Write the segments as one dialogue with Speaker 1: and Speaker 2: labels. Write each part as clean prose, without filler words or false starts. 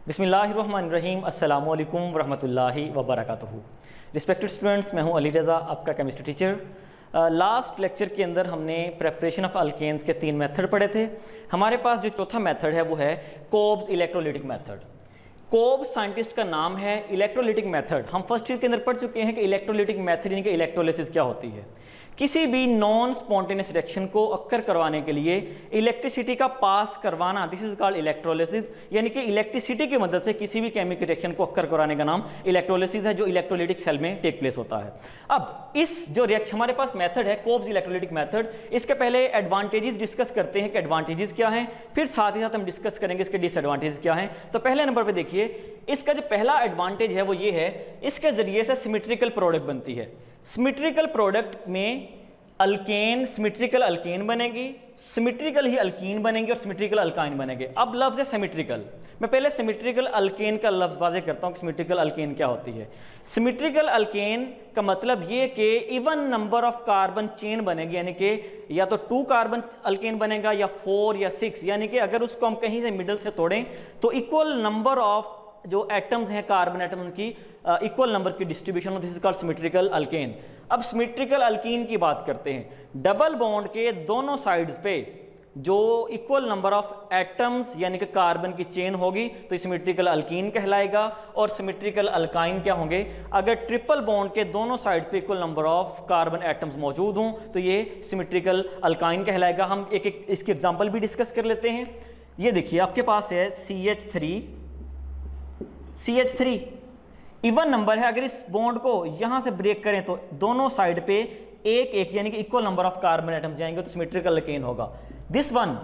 Speaker 1: बिस्मिल्लाहिर्रहमानिर्रहीम अस्सलामु अलैकुम वरहमतुल्लाहि वबरकातुहू। रिस्पेक्टेड स्टूडेंट्स, मैं हूं अली रज़ा, आपका केमिस्ट्री टीचर। लास्ट लेक्चर के अंदर हमने प्रेपरेशन ऑफ अल्केन्स के 3 मेथड पढ़े थे। हमारे पास जो चौथा मेथड है वो है कोब्स इलेक्ट्रोलिटिक मेथड। कोब्स साइंटिस्ट का नाम है, इलेक्ट्रोलिटिक मेथड हम फर्स्ट ईयर के अंदर पढ़ चुके हैं कि इलेक्ट्रोलिटिक मेथड यानी कि इलेक्ट्रोलिसिस क्या होती है। किसी भी नॉन स्पॉन्टेनियस रिएक्शन को अक्कर करवाने के लिए इलेक्ट्रिसिटी का पास करवाना, दिस इज कॉल्ड इलेक्ट्रोलिसिस, यानी कि इलेक्ट्रिसिटी की मदद से किसी भी केमिकल रिएक्शन को अक्कर करवाने का नाम इलेक्ट्रोलिसिस है, जो इलेक्ट्रोलिटिक सेल में टेक प्लेस होता है। अब इस जो रिएक्शन हमारे पास मेथड है कोब्स इलेक्ट्रोलिटिक मेथड, इसके पहले एडवांटेजेस डिस्कस करते हैं कि एडवांटेजेस क्या हैं, फिर साथ ही साथ हम डिस्कस करेंगे इसके डिसएडवांटेजेस क्या हैं। तो पहले नंबर पर देखिए, इसका जो पहला एडवांटेज है वो ये है, इसके जरिए से सिमेट्रिकल प्रोडक्ट बनती है। सिमेट्रिकल प्रोडक्ट में अल्केन, सिमेट्रिकल अल्केन बनेगी, सिमेट्रिकल ही अल्कीन बनेंगे और सिमेट्रिकल अल्काइन बनेंगे। अब लफ्ज़ है सिमेट्रिकल, मैं पहले सिमेट्रिकल अल्केन का लफ्ज़ वाज़े करता हूँ कि सिमेट्रिकल अल्केन क्या होती है। सिमेट्रिकल अल्केन का मतलब ये कि even number of carbon chain बनेगी, यानी कि या तो 2 कार्बन अल्केन बनेगा या 4 या 6, यानी कि अगर उसको हम कहीं से मिडल से तोड़ें तो इक्वल नंबर ऑफ जो एटम्स हैं कार्बन एटम उनकी इक्वल नंबर्स की distribution, this is called symmetrical alkane. अब सिमेट्रिकल अल्कीन की बात करते हैं। डबल बॉन्ड के दोनों साइड्स पे जो इक्वल नंबर ऑफ एटम्स यानी कि कार्बन की चेन होगी तो सिमेट्रिकल अल्कीन कहलाएगा। और सिमेट्रिकल अल्काइन क्या होंगे, अगर ट्रिपल बॉन्ड के दोनों साइड्स पे equal number of carbon atoms मौजूद हों तो ये सिमेट्रिकल अल्काइन कहलाएगा। हम एक एक इसकी एग्जाम्पल भी डिस्कस कर लेते हैं। ये देखिए, आपके पास है CH3 इवन नंबर है। अगर इस बॉन्ड को यहां से ब्रेक करें तो दोनों साइड पे एक यानी कि equal number of carbon atoms जाएंगे तो सिमेट्रिकल अल्केन होगा। This one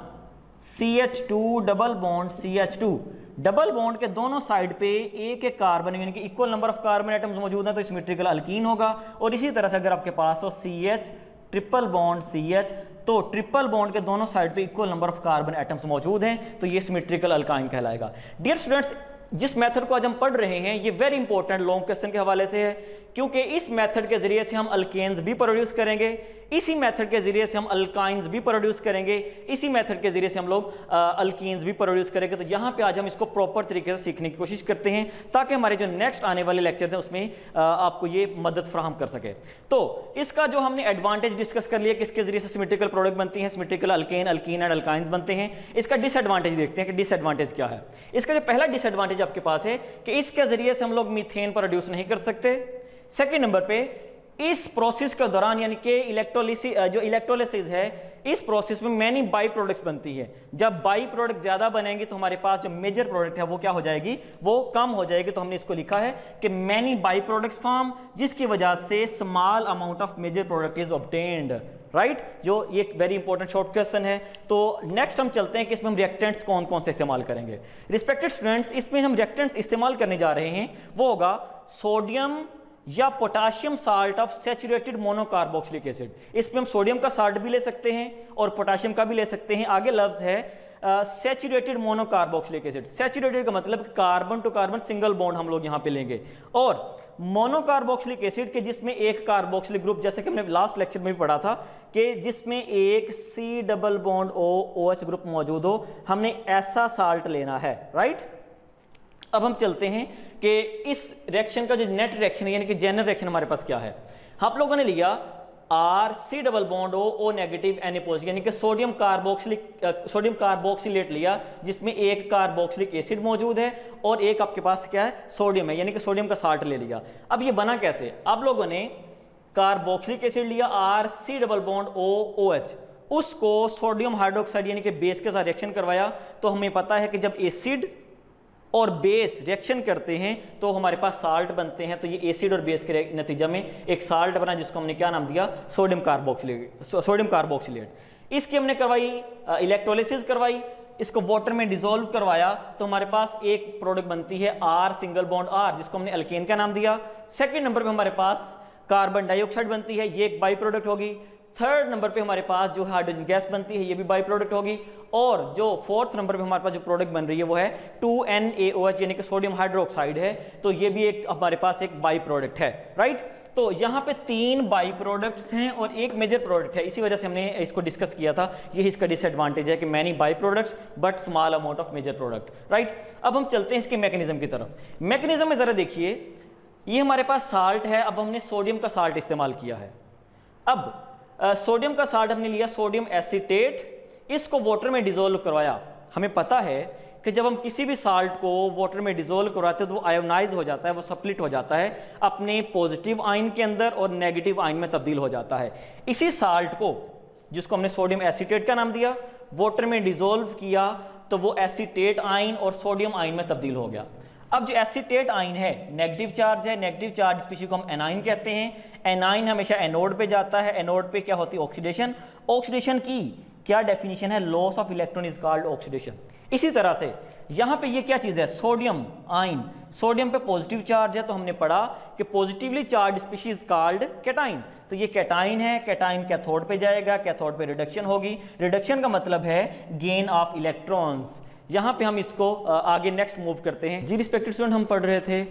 Speaker 1: CH2 double bond CH2, double bond के दोनों साइड पे एक कार्बन यानी कि equal number of carbon atoms मौजूद हैं तो सिमेट्रिकल अल्कीन होगा। और इसी तरह से अगर आपके पास हो CH ट्रिपल बॉन्ड CH, तो ट्रिपल बॉन्ड के दोनों साइड पे equal number of carbon atoms मौजूद हैं तो ये सिमेट्रिकल अल्काइन कहलाएगा। डियर स्टूडेंट्स, जिस मेथड को आज हम पढ़ रहे हैं ये वेरी इंपॉर्टेंट लॉन्ग क्वेश्चन के हवाले से है, क्योंकि इस मेथड के जरिए से हम अल्केन्स भी प्रोड्यूस करेंगे, इसी मेथड के जरिए से हम अल्काइंस भी प्रोड्यूस करेंगे, इसी मेथड के जरिए से हम लोग अल्कीन्स भी प्रोड्यूस करेंगे। तो यहाँ पे आज हम इसको प्रॉपर तरीके से सीखने की कोशिश करते हैं ताकि हमारे जो नेक्स्ट आने वाले लेक्चर्स हैं उसमें आपको ये मदद फ्राहम कर सके। तो इसका जो हमने एडवांटेज डिस्कस कर लिया कि इसके जरिए से सिमेट्रिकल प्रोडक्ट बनती है, symmetrical alkane, alkyne and alkynes बनते हैं। इसका डिसएडवांटेज देखते हैं कि डिसएडवांटेज क्या है। इसका जो पहला डिसएडवांटेज आपके पास है कि इसके जरिए से हम लोग मीथेन प्रोड्यूस नहीं कर सकते। सेकेंड नंबर पे, इस प्रोसेस के दौरान यानी कि इलेक्ट्रोलिसिस जो इलेक्ट्रोलिसिस है इस प्रोसेस में मैनी बाई प्रोडक्ट्स बनती है। जब बाई प्रोडक्ट ज्यादा बनेंगे तो हमारे पास जो मेजर प्रोडक्ट है वो क्या हो जाएगी, वो कम हो जाएगी। तो हमने इसको लिखा है कि मैनी बाई प्रोडक्ट्स फॉर्म, जिसकी वजह से small amount of major product is obtained, right. जो ये एक वेरी इंपॉर्टेंट शॉर्ट क्वेश्चन है। तो नेक्स्ट हम चलते हैं कि इसमें हम रिएक्टेंट्स कौन कौन से इस्तेमाल करेंगे। रिस्पेक्टेड स्टूडेंट्स, इसमें हम रिएक्टेंट्स इस्तेमाल करने जा रहे हैं वो होगा सोडियम या potassium salt of saturated monocarboxylic acid. इसमें हम सोडियम का साल्ट भी ले सकते हैं और पोटाशियम का भी ले सकते हैं। आगे लफ्ज है सैचुरेटेड मोनोकार्बोक्सिलिक एसिड। सैचुरेटेड का मतलब carbon to carbon single bond हम लोग यहाँ पे लेंगे, और मोनोकार्बोक्सिलिक एसिड के जिसमें एक कार्बोक्सिलिक ग्रुप, जैसे कि हमने लास्ट लेक्चर में भी पढ़ा था कि जिसमें एक C double bond OH group मौजूद हो, हमने ऐसा साल्ट लेना है, राइट। अब हम चलते हैं कि इस रिएक्शन का जो नेट रिएक्शन है यानी कि जनरल रिएक्शन हमारे पास क्या है। आप लोगों ने लिया C double bond O negative Na positive, यानी कि सोडियम कार्बोक्सिलेट लिया जिसमें एक कार्बोक्सिलिक एसिड मौजूद है और एक आपके पास क्या है, सोडियम है, यानी कि सोडियम का साल्ट ले लिया। अब ये बना कैसे, आप लोगों ने कार्बोक्सिलिक एसिड लिया C डबल बॉन्ड OH, उसको सोडियम हाइड्रोक्साइड यानी कि बेस के साथ रिएक्शन करवाया। तो हमें पता है कि जब एसिड और बेस रिएक्शन करते हैं तो हमारे पास साल्ट बनते हैं। तो ये एसिड और बेस के नतीजा में एक साल्ट बना जिसको हमने क्या नाम दिया, सोडियम कार्बोक्सिलेट। इसकी हमने करवाई इलेक्ट्रोलिसिस करवाई, इसको वाटर में डिसॉल्व करवाया तो हमारे पास एक प्रोडक्ट बनती है R सिंगल बॉन्ड R, जिसको हमने अल्केन का नाम दिया। सेकेंड नंबर पर हमारे पास कार्बन डाइऑक्साइड बनती है, ये एक बाई प्रोडक्ट होगी। थर्ड नंबर पे हमारे पास जो हाइड्रोजन गैस बनती है ये भी बाई प्रोडक्ट होगी। और जो फोर्थ नंबर पे हमारे पास जो प्रोडक्ट बन रही है वो है 2NaOH यानी कि सोडियम हाइड्रोक्साइड है, तो ये भी एक हमारे पास एक बाई प्रोडक्ट है, राइट। तो यहाँ पे 3 बाई प्रोडक्ट्स हैं और एक मेजर प्रोडक्ट है, इसी वजह से हमने इसको डिस्कस किया था। ये इसका डिसएडवांटेज है कि many by products but small amount of major product, right. अब हम चलते हैं इसके मैकेनिज्म की तरफ। मैकेनिज्म में ज़रा देखिए, ये हमारे पास साल्ट है, अब हमने सोडियम का साल्ट इस्तेमाल किया है। अब सोडियम का साल्ट हमने लिया, सोडियम एसीटेट, इसको वाटर में डिजोल्व करवाया। हमें पता है कि जब हम किसी भी साल्ट को वाटर में डिजोल्व करवाते हैं तो वो आयोनाइज हो जाता है, वो स्प्लिट हो जाता है, अपने पॉजिटिव आयन के अंदर और नेगेटिव आयन में तब्दील हो जाता है। इसी साल्ट को, जिसको हमने सोडियम एसीटेट का नाम दिया, वाटर में डिजोल्व किया तो वो एसीटेट आयन और सोडियम आयन में तब्दील हो गया। अब जो एसीटेट आयन है नेगेटिव चार्ज है, नेगेटिव चार्ज स्पीशीज को हम एनाइन कहते हैं। एनाइन हमेशा एनोड पे जाता है, एनोड पे क्या होती है, ऑक्सीडेशन। ऑक्सीडेशन की क्या डेफिनेशन है, loss of electron is called oxidation. इसी तरह से यहाँ पे ये क्या चीज़ है, सोडियम आयन, सोडियम पे पॉजिटिव चार्ज है, तो हमने पढ़ा कि positively charge species called cation. तो ये कैटाइन है, कैटाइन कैथोड पे जाएगा, कैथोड पे रिडक्शन होगी। रिडक्शन का मतलब है गेन ऑफ इलेक्ट्रॉन्स। यहाँ पे हम इसको आगे नेक्स्ट मूव करते हैं। जी रिस्पेक्टेड स्टूडेंट, हम पढ़ रहे थे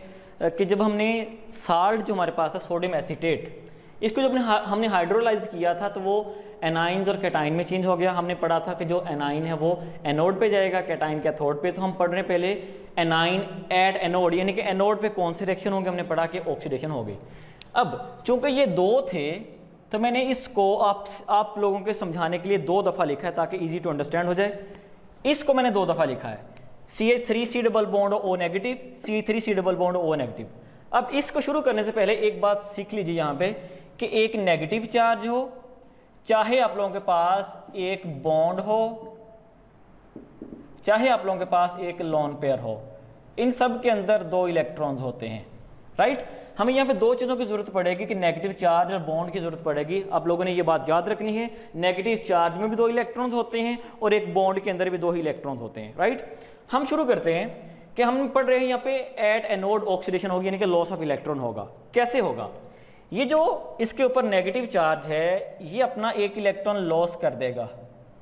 Speaker 1: कि जब हमने साल्ट जो हमारे पास था सोडियम एसीटेट, इसको जब हमने हाइड्रोलाइज किया था तो वो एनाइन्स और कैटाइन में चेंज हो गया। हमने पढ़ा था कि जो एनाइन है वो एनोड पे जाएगा, कैटाइन कैथोड पे। तो हम पढ़ रहे पहले एनाइन एट एनोड, यानी कि एनोड पे कौन से रिएक्शन होंगे, हमने पढ़ा कि ऑक्सीडेशन होगी। अब चूंकि ये 2 थे तो मैंने इसको आप लोगों के समझाने के लिए 2 दफ़ा लिखा है ताकि ईजी टू अंडरस्टैंड हो जाए। इसको मैंने 2 दफ़ा लिखा है, CH3C double bond O negative, C3C double bond O negative. अब इसको शुरू करने से पहले एक बात सीख लीजिए यहाँ पे कि एक नेगेटिव चार्ज हो, चाहे आप लोगों के पास एक बॉन्ड हो, चाहे आप लोगों के पास एक लोन पेयर हो, इन सब के अंदर 2 इलेक्ट्रॉन्स होते हैं, राइट। हमें यहाँ पे 2 चीज़ों की जरूरत पड़ेगी कि नेगेटिव चार्ज और बॉन्ड की जरूरत पड़ेगी। आप लोगों ने ये बात याद रखनी है, नेगेटिव चार्ज में भी 2 इलेक्ट्रॉन्स होते हैं और एक बॉन्ड के अंदर भी 2 ही इलेक्ट्रॉन्स होते हैं, राइट। हम शुरू करते हैं कि हम पढ़ रहे हैं यहाँ पे एट एनोड ऑक्सीडेशन होगी, यानी कि लॉस ऑफ इलेक्ट्रॉन होगा। कैसे होगा, ये जो इसके ऊपर नेगेटिव चार्ज है ये अपना एक इलेक्ट्रॉन लॉस कर देगा,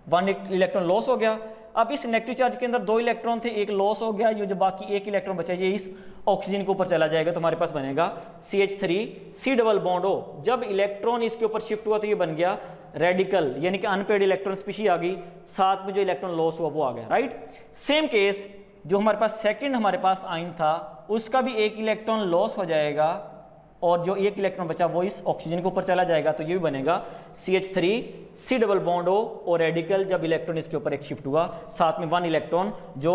Speaker 1: 1 इलेक्ट्रॉन लॉस हो गया। अब इस नेगेटिव चार्ज के अंदर 2 इलेक्ट्रॉन थे, एक लॉस हो गया, ये जो बाकी एक इलेक्ट्रॉन बचा ये इस ऑक्सीजन के ऊपर चला जाएगा, तो हमारे पास बनेगा CH3C डबल बॉन्ड O। जब इलेक्ट्रॉन इसके ऊपर शिफ्ट हुआ तो ये बन गया रेडिकल, यानी कि अनपेड इलेक्ट्रॉन स्पीशीज आ गई, साथ में जो इलेक्ट्रॉन लॉस हुआ वो आ गया, राइट। सेम केस जो हमारे पास सेकेंड हमारे पास आयन था उसका भी एक इलेक्ट्रॉन लॉस हो जाएगा और जो एक इलेक्ट्रॉन बचा वो इस ऑक्सीजन के ऊपर चला जाएगा, तो ये भी बनेगा CH3C डबल बॉन्ड O और रेडिकल। जब इलेक्ट्रॉन इसके ऊपर एक शिफ्ट हुआ साथ में 1 इलेक्ट्रॉन जो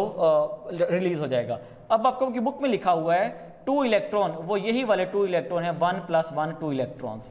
Speaker 1: रिलीज हो जाएगा। अब आपको की बुक में लिखा हुआ है 2 इलेक्ट्रॉन, वो यही वाले 2 इलेक्ट्रॉन है, 1 + 1 2 इलेक्ट्रॉन्स।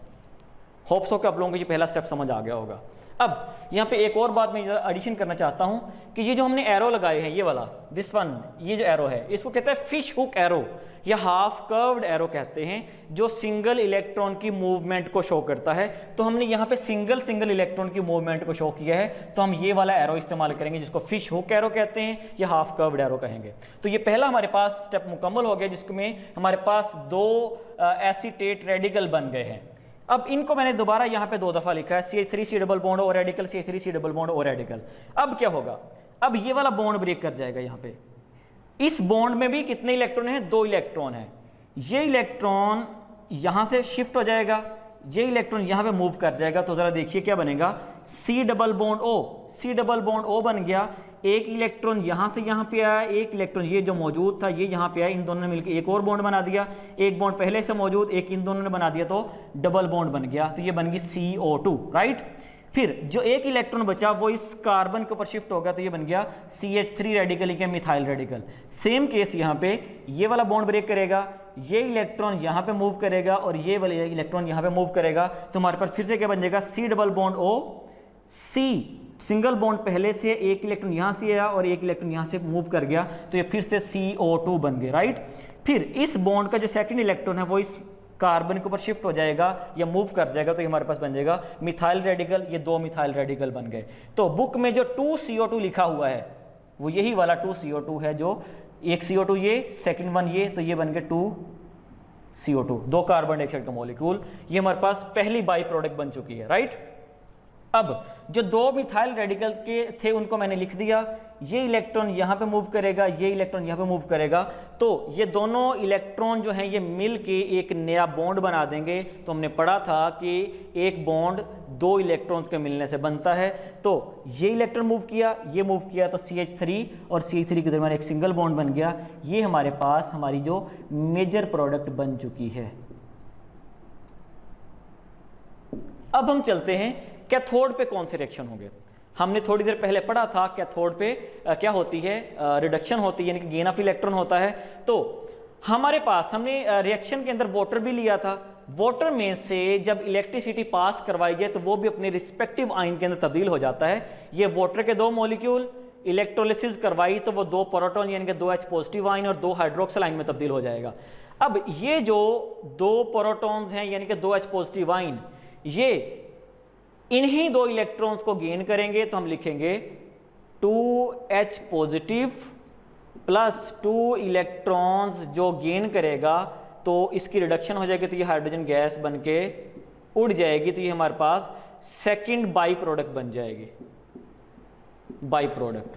Speaker 1: होप सो कि आप लोगों को ये पहला स्टेप समझ आ गया होगा। अब यहाँ पे एक और बात मैं एडिशन करना चाहता हूँ कि ये जो हमने एरो लगाए हैं, ये वाला दिस वन, ये जो एरो है इसको कहते हैं फिश हुक एरो या हाफ कर्व्ड एरो कहते हैं, जो सिंगल इलेक्ट्रॉन की मूवमेंट को शो करता है। तो हमने यहाँ पे सिंगल इलेक्ट्रॉन की मूवमेंट को शो किया है, तो हम ये वाला एरो इस्तेमाल करेंगे जिसको फिश हुक एरो कहते हैं या हाफ कर्व्ड एरो कहेंगे। तो ये पहला हमारे पास स्टेप मुकम्मल हो गया, जिसमें हमारे पास 2 एसीटेट रेडिकल बन गए हैं। अब इनको मैंने दोबारा यहाँ पे 2 दफ़ा लिखा है, CH3C double bond O radical, CH3C double bond O radical. अब क्या होगा, अब ये वाला बॉन्ड ब्रेक कर जाएगा। यहाँ पे इस बॉन्ड में भी कितने इलेक्ट्रॉन हैं, 2 इलेक्ट्रॉन हैं। ये इलेक्ट्रॉन यहाँ से शिफ्ट हो जाएगा, ये इलेक्ट्रॉन यहाँ पे मूव कर जाएगा। तो ज़रा देखिए क्या बनेगा, C double bond O, C double bond O बन गया। एक इलेक्ट्रॉन यहाँ से यहाँ पे आया, एक इलेक्ट्रॉन ये जो मौजूद था ये यहाँ पे आया, इन दोनों ने मिलकर एक और बॉन्ड बना दिया। एक बॉन्ड पहले से मौजूद, एक इन दोनों ने बना दिया, तो डबल बॉन्ड बन गया। तो ये बन गई CO2, राइट। फिर जो एक इलेक्ट्रॉन बचा वो इस कार्बन के ऊपर शिफ्ट हो गया, तो ये बन गया CH3 रेडिकल के मिथाइल रेडिकल। सेम केस यहाँ पे ये वाला बॉन्ड ब्रेक करेगा, ये इलेक्ट्रॉन यहाँ पे मूव करेगा और ये वाला इलेक्ट्रॉन यहाँ पे मूव करेगा। तो हमारे पास फिर से क्या बन जाएगा, C double bond O, C single bond पहले से, एक इलेक्ट्रॉन यहाँ से आया और एक इलेक्ट्रॉन यहाँ से मूव कर गया, तो ये फिर से CO2 बन गए, राइट। फिर इस बॉन्ड का जो सेकंड इलेक्ट्रॉन है वो इस कार्बन के ऊपर शिफ्ट हो जाएगा या मूव कर जाएगा, तो ये हमारे पास बन जाएगा मिथाइल रेडिकल। ये 2 मिथाइल रेडिकल बन गए। तो बुक में जो 2CO2 लिखा हुआ है वो यही वाला 2CO2 है, जो एक CO2 ये, सेकंड वन ये, तो ये बन गए 2CO2, 2 कार्बन डाइऑक्साइड का मॉलिक्यूल। ये हमारे पास पहली बाई प्रोडक्ट बन चुकी है, राइट। अब जो दो मिथाइल रेडिकल के थे उनको मैंने लिख दिया, ये इलेक्ट्रॉन यहाँ पे मूव करेगा, ये इलेक्ट्रॉन यहाँ पे मूव करेगा, तो ये दोनों इलेक्ट्रॉन जो हैं ये मिल के एक नया बॉन्ड बना देंगे। तो हमने पढ़ा था कि एक बॉन्ड दो इलेक्ट्रॉन्स के मिलने से बनता है। तो ये इलेक्ट्रॉन मूव किया, ये मूव किया, तो CH3 और CH3 के दरमियान एक सिंगल बॉन्ड बन गया। ये हमारे पास हमारी जो मेजर प्रोडक्ट बन चुकी है। अब हम चलते हैं कैथोड पे कौन से रिएक्शन होंगे। हमने थोड़ी देर पहले पढ़ा था कैथोड पे क्या होती है, रिडक्शन होती है, यानी कि गेन ऑफ इलेक्ट्रॉन होता है। तो हमारे पास हमने रिएक्शन के अंदर वाटर भी लिया था। वाटर में से जब इलेक्ट्रिसिटी पास करवाई जाए तो वो भी अपने रिस्पेक्टिव आयन के अंदर तब्दील हो जाता है। ये वाटर के दो मॉलिक्यूल इलेक्ट्रोलिसिस करवाई तो वो दो प्रोटॉन यानी कि 2H पॉजिटिव आयन और 2 हाइड्रोक्सिल आयन में तब्दील हो जाएगा। अब ये जो दो प्रोटॉन्स हैं यानी कि 2H पॉजिटिव आयन, ये इन्हीं दो इलेक्ट्रॉन्स को गेन करेंगे, तो हम लिखेंगे 2H पॉजिटिव प्लस 2 इलेक्ट्रॉन्स जो गेन करेगा तो इसकी रिडक्शन हो जाएगी, तो ये हाइड्रोजन गैस बनके उड़ जाएगी। तो ये हमारे पास सेकंड बाई प्रोडक्ट बन जाएगी, बाई प्रोडक्ट।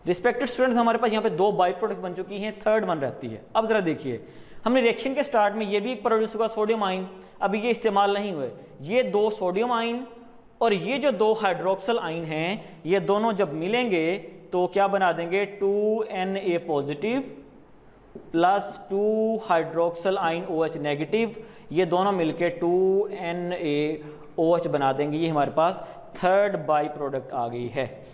Speaker 1: रिस्पेक्टेड स्टूडेंट्स, हमारे पास यहाँ पे दो बाई प्रोडक्ट बन चुकी हैं, थर्ड वन रहती है। अब जरा देखिए, हमने रिएक्शन के स्टार्ट में ये भी प्रोड्यूस हुआ सोडियम आयन, अभी ये इस्तेमाल नहीं हुए। ये दो सोडियम आयन और ये जो दो हाइड्रोक्सिल आयन हैं, ये दोनों जब मिलेंगे तो क्या बना देंगे, 2Na positive plus 2 hydroxyl ion OH negative, ये दोनों मिलके 2NaOH बना देंगे। ये हमारे पास थर्ड बाई प्रोडक्ट आ गई है।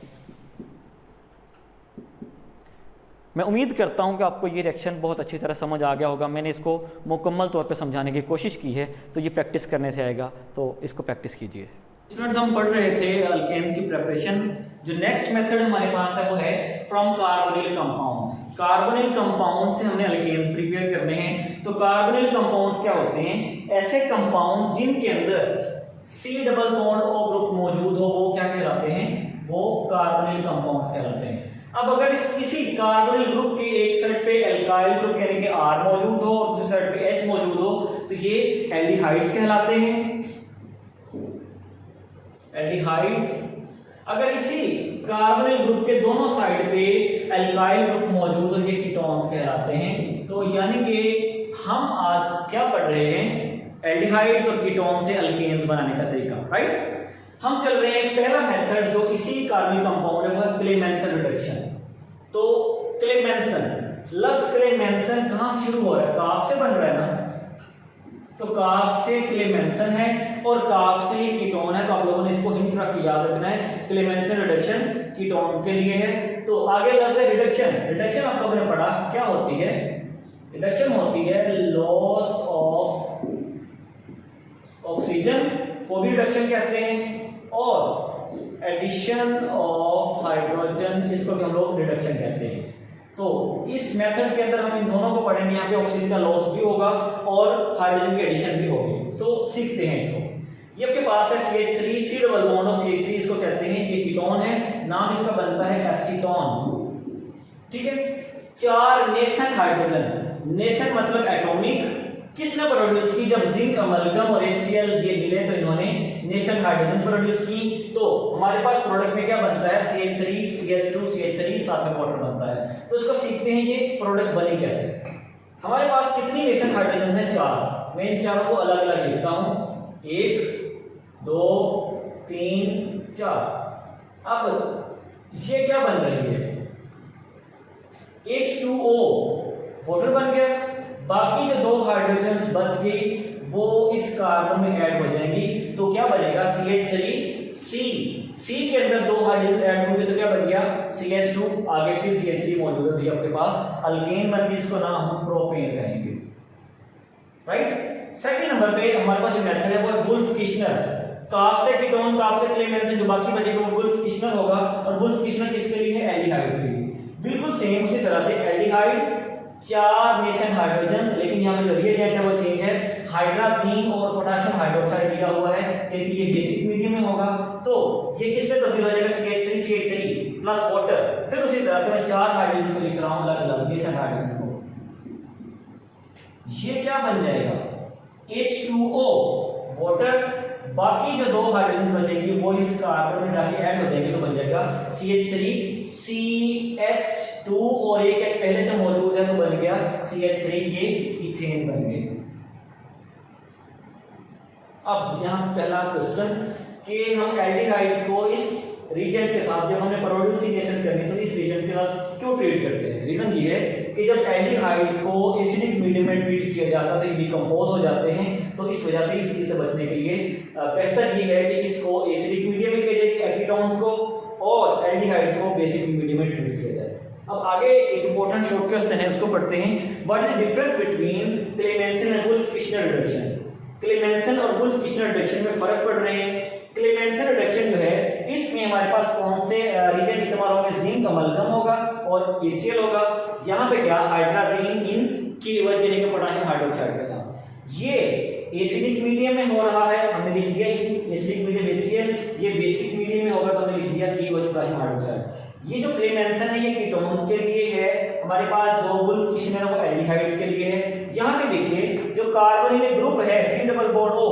Speaker 1: मैं उम्मीद करता हूं कि आपको ये रिएक्शन बहुत अच्छी तरह समझ आ गया होगा। मैंने इसको मुकम्मल तौर पे समझाने की कोशिश की है, तो ये प्रैक्टिस करने से आएगा, तो इसको प्रैक्टिस कीजिए। स्टूडेंट्स, हम पढ़ रहे थे अल्केन्स की प्रिपरेशन। जो नेक्स्ट मेथड हमारे पास है वो है from carbonyl compounds. Carbonyl compound से हमने अल्केन्स प्रिपेयर करने हैं। तो कार्बोनिल कंपाउंड्स क्या होते हैं, ऐसे कंपाउंड जिनके अंदर C double bond O group मौजूद हो, वो क्या कहलाते हैं, वो कार्बोनिल कंपाउंड्स कहलाते हैं। अब अगर इसी कार्बोनिल ग्रुप के एक साइड पे एल्काइल ग्रुप यानी कि R मौजूद हो और दूसरी साइड पे H मौजूद हो, तो ये एल्डिहाइड्स कहलाते हैं, एल्डिहाइड्स। अगर इसी कार्बोनिल ग्रुप के दोनों साइड पे एल्काइल ग्रुप मौजूद हो, ये कीटोन्स कहलाते हैं। तो यानी कि हम आज क्या पढ़ रहे हैं, एल्डिहाइड्स और कीटोन से अल्केन्स बनाने का तरीका, राइट। हम चल रहे हैं पहला मेथड जो इसी कार्बनिक कंपाउंड है, वो है क्लेमेंसन रिडक्शन। तो क्लेमेंसन, लफ्ज क्लेमेंसन कहां से शुरू हो रहा है, काफ से बन रहा है ना, तो काफ से क्लेमेंसन है और काफ से ही कीटोन है। तो आप लोगों ने इसको हिंट रख के याद रखना है, क्लेमेंसन रिडक्शन कीटोन्स के लिए है। तो आगे लफ्ज है रिडक्शन। रिडक्शन आप लोगों ने पढ़ा क्या होती है, रिडक्शन होती है लॉस ऑफ ऑक्सीजन को भी रिडक्शन कहते हैं, और एडिशन ऑफ हाइड्रोजन, इसको भी हम लोग रिडक्शन कहते हैं। तो इस मेथड के अंदर हम इन दोनों को पढ़ेंगे। यहाँ पे ऑक्सीजन का लॉस भी होगा और हाइड्रोजन की एडिशन भी होगी। तो सीखते हैं इसको। ये आपके पास है CH3 C डबल बॉन्ड और CH3 इसको कहते हैं, ये कीटोन है, नाम इसका बनता है एसीटोन, ठीक है। 4 नेसेंट हाइड्रोजन, नेसेंट मतलब एटॉमिक, किसने प्रोड्यूस की, जब जिंक अमलगम और HCl ये मिले तो इन्होंने नेसेंट हाइड्रोजन प्रोड्यूस की। तो हमारे पास प्रोडक्ट में क्या बनता है, CH3 CH2 CH3 साथ में वाटर बनता है। तो इसको सीखते हैं ये प्रोडक्ट बने कैसे। हमारे पास कितनी नेसेंट हाइड्रोजन है, 4। मैं इन चारों को अलग अलग लिखता हूं, 1 2 3 4। अब ये क्या बन रही है, H2O वाटर बन गया, बाकी जो 2 हाइड्रोजन बच गई वो इस कार्बन में ऐड हो जाएंगी। तो क्या बनेगा, CH3C, C के अंदर 2 हाइड्रोजन ऐड होंगे तो क्या बन गया, CH2, आगे फिर CH3 मौजूद है, तो ये आपके पास अल्केन बन गई, इसको नाम हम प्रोपेन कहेंगे, राइट। सेकंड नंबर पे हमारे पास जो मेथड है वो है वुल्फ किश्नर। काफ से कीटोन, काफ से क्लेमेंसन, जो बाकी बचेगा वो वुल्फ किश्नर होगा। और वुल्फ किश्नर किसके लिए है, एल्डिहाइड्स के लिए। बिल्कुल सेम उसी तरह से एल्डिहाइड्स 4 नेसेंट हाइड्रोजन, लेकिन यहाँ पे जो रिएजेंट है वो चेंज है, हाइड्राजीन और पोटेशियम हाइड्रोक्साइड दिया हुआ है, यानी कि ये बेसिक मीडियम में होगा। तो ये किस पे तब्दील हो जाएगा, CH3 प्लस वाटर। फिर उसी तरह से मैं 4 हाइड्रोजन को लिख रहा हूं अलग अलग नेसेंट हाइड्रोजन को, ये क्या बन जाएगा, H2O वाटर बाकी जो 2 हाइड्रोजन बचेंगी वो इस कार्बन में जाके ऐड हो जाएंगे, तो बन जाएगा CH3, CH2 और एक H पहले से मौजूद है तो बन गया CH3, ये इथेन बन गए। अब यहाँ पहला क्वेश्चन कि हम एल्डिहाइड्स को इस रीजन के साथ जब हमें प्रोड्यूसिनेशन करनी तो इस रीजन के साथ क्यों ट्रीट करते हैं? रीजन ये है कि जब एल्डिहाइड्स को एसिडिक मीडियम में ट्रीट किया जाता है तो ये डिकम्पोज हो जाते हैं, तो इस वजह से इस चीज से बचने के लिए बेहतर ये है कि इसको एसिडिक मीडियम में किया जाए एकीटोन्स को, और एल्डिहाइड्स को बेसिक मीडियम में ट्रीट किया जाए। अब आगे एक इंपॉर्टेंट शॉर्ट क्वेश्चन है, उसको पढ़ते हैं। What is the difference between Clemmensen and wolf-Kitchener reduction? Clemmensen और वुल्फ-किचनर रिडक्शन में फर्क पड़ रहे हैं। क्लेमेंसन रिडक्शन जो है इसमें हमारे पास कौन से रीजन इस्तेमाल होंगे? जिंक अमलगम होगा और HCl होगा। यहाँ पे क्या हाइड्राजीन इन की वजह यानी कि पोटेशियम हाइड्रोक्साइड के साथ ये एसिडिक मीडियम में हो रहा है, हमने लिख दिया एसिडिक मीडियम HCl, ये बेसिक मीडियम में होगा तो हमने लिख दिया की वजह पोटेशियम हाइड्रोक्साइड। ये जो क्लेमेंसन है ये कीटोन्स के लिए है, हमारे पास जो वुल्फ-किचनर है वो एल्डिहाइड्स के लिए है। यहाँ पे देखिए जो कार्बोनिल ग्रुप है C डबल बॉन्ड O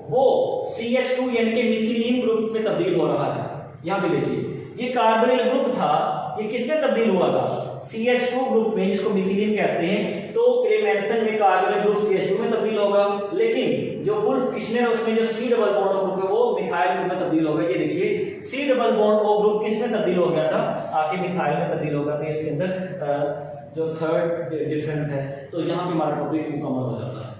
Speaker 1: वो CH2 यानी कि मिथिलीन ग्रुप में तब्दील हो रहा है। यहाँ पे देखिए ये कार्बोनिल ग्रुप था, ये किसमें तब्दील हुआ था? CH2 ग्रुप में, जिसको मिथिलीन कहते हैं। तो क्लेमेंसन में कार्बोनिल ग्रुप CH2 में तब्दील होगा, लेकिन जो वुल्फ-किचनर है उसमें जो C double bond O group है वो मिथाइल ग्रुप में तब्दील होगा। ये देखिए C double bond O group किसमें तब्दील हो गया था? आके मिथाइल में तब्दील होगा। तो इसके अंदर जो थर्ड डिफरेंस है, तो यहाँ पे हमारा टॉपिक मुकम्मल हो जाता है।